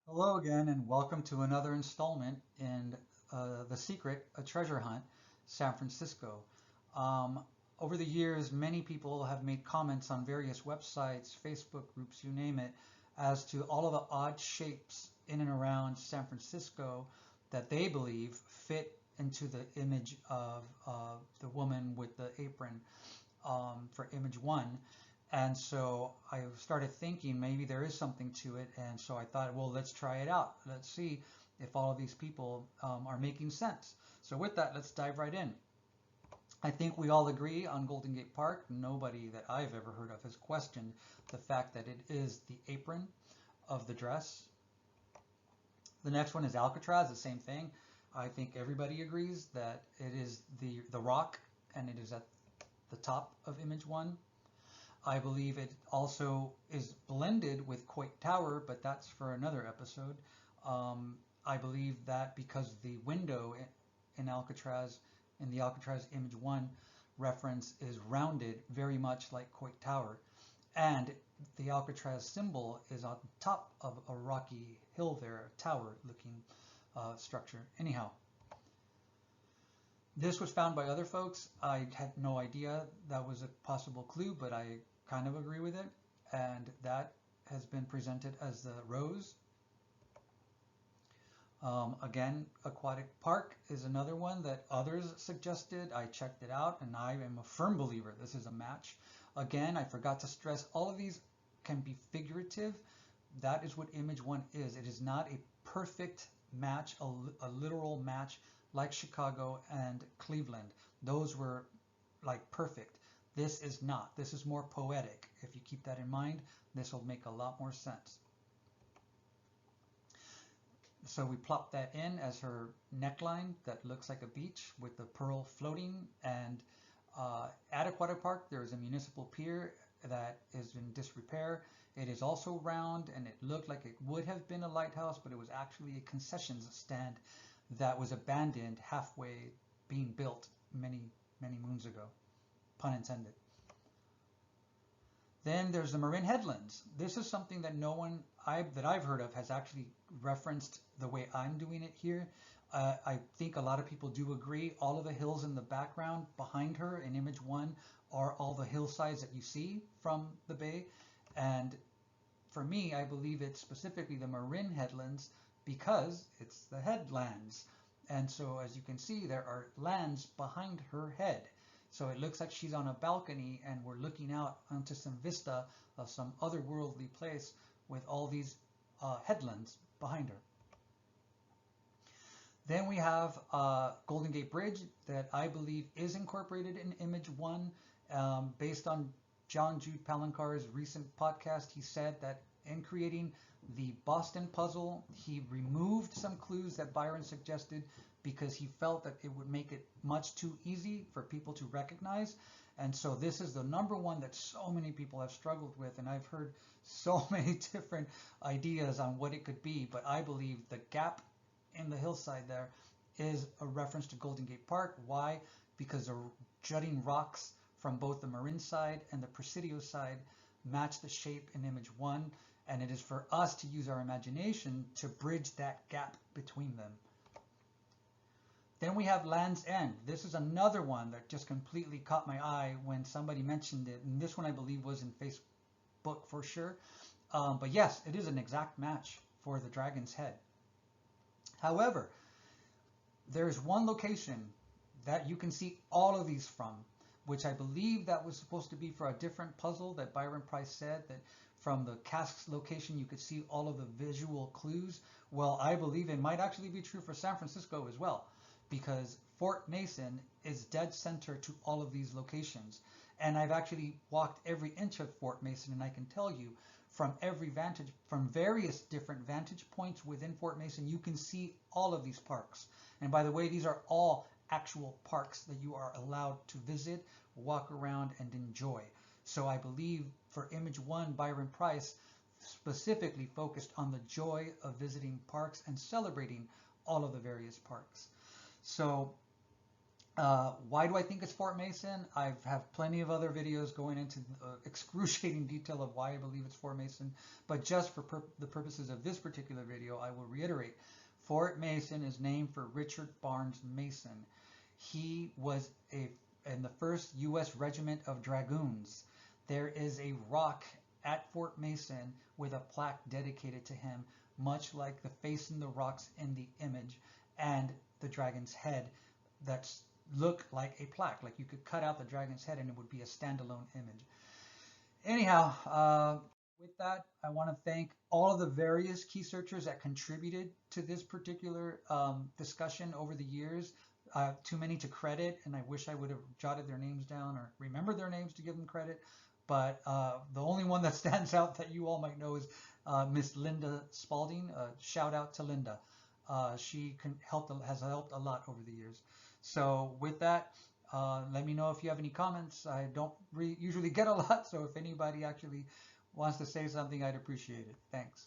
Hello again, and welcome to another installment in The Secret, a Treasure Hunt, San Francisco. Um, Over the years, many people have made comments on various websites, Facebook groups, you name it, as to all of the odd shapes in and around San Francisco that they believe fit into the image of the woman with the apron for image one. And so I started thinking maybe there is something to it. And so I thought, well, let's try it out. Let's see if all of these people are making sense. So with that, let's dive right in. I think we all agree on Golden Gate Park. Nobody that I've ever heard of has questioned the fact that it is the apron of the dress. The next one is Alcatraz, the same thing. I think everybody agrees that it is the rock and it is at the top of image one. I believe it also is blended with Coit Tower, but that's for another episode. I believe that because the window in Alcatraz, in the Alcatraz image one reference is rounded very much like Coit Tower. And the Alcatraz symbol is on top of a rocky hill there, a tower looking structure. Anyhow, this was found by other folks. I had no idea that was a possible clue, but I kind of agree with it. And that has been presented as the rose. Again, Aquatic Park is another one that others suggested. I checked it out and I am a firm believer this is a match. Again, I forgot to stress all of these can be figurative. That is what image one is. It is not a perfect match, a literal match like Chicago and Cleveland. Those were like perfect. This is not. This is more poetic. If you keep that in mind, this will make a lot more sense. So we plop that in as her neckline that looks like a beach with the pearl floating. And at Aquatic Park, there is a municipal pier that is in disrepair. It is also round and it looked like it would have been a lighthouse, but it was actually a concessions stand that was abandoned halfway being built many, many moons ago, pun intended. Then there's the Marin Headlands. This is something that no one that I've heard of has actually referenced the way I'm doing it here. I think a lot of people do agree. All of the hills in the background behind her in image one are all the hillsides that you see from the bay. And for me, I believe it's specifically the Marin Headlands because it's the headlands. And so as you can see, there are lands behind her head. So it looks like she's on a balcony and we're looking out onto some vista of some otherworldly place with all these headlands behind her. Then we have Golden Gate Bridge that I believe is incorporated in image one. Based on John Jude Palancar's recent podcast, he said that in creating the Boston puzzle, he removed some clues that Byron suggested because he felt that it would make it much too easy for people to recognize. And so this is the number one that so many people have struggled with. And I've heard so many different ideas on what it could be. But I believe the gap in the hillside there is a reference to Golden Gate Park. Why? Because the jutting rocks from both the Marin side and the Presidio side match the shape in image one, and it is for us to use our imagination to bridge that gap between them. Then we have Land's End. This is another one that just completely caught my eye when somebody mentioned it, and this one I believe was in Facebook for sure. But yes, it is an exact match for the dragon's head. However, there's one location that you can see all of these from, which I believe that was supposed to be for a different puzzle that Byron Preiss said that from the casque location you could see all of the visual clues. Well, I believe it might actually be true for San Francisco as well, because Fort Mason is dead center to all of these locations. And I've actually walked every inch of Fort Mason, and I can tell you from every vantage, from various different vantage points within Fort Mason, you can see all of these parks. And by the way, these are all actual parks that you are allowed to visit, walk around, and enjoy. So I believe for image one, Byron Preiss specifically focused on the joy of visiting parks and celebrating all of the various parks. So Why do I think it's Fort Mason? I have plenty of other videos going into excruciating detail of why I believe it's Fort Mason, but just for the purposes of this particular video, I will reiterate. Fort Mason is named for Richard Barnes Mason. He was in the 1st U.S. Regiment of Dragoons. There is a rock at Fort Mason with a plaque dedicated to him, much like the face and the rocks in the image, and the dragon's head that's look like a plaque. Like you could cut out the dragon's head and it would be a standalone image. Anyhow, with that, I want to thank all of the various key searchers that contributed to this particular discussion over the years. Too many to credit, and I wish I would have jotted their names down or remembered their names to give them credit. But the only one that stands out that you all might know is Miss Linda Spalding. Shout out to Linda. She has helped a lot over the years. So with that, let me know if you have any comments. I don't usually get a lot, so if anybody actually wants to say something, I'd appreciate it. Thanks.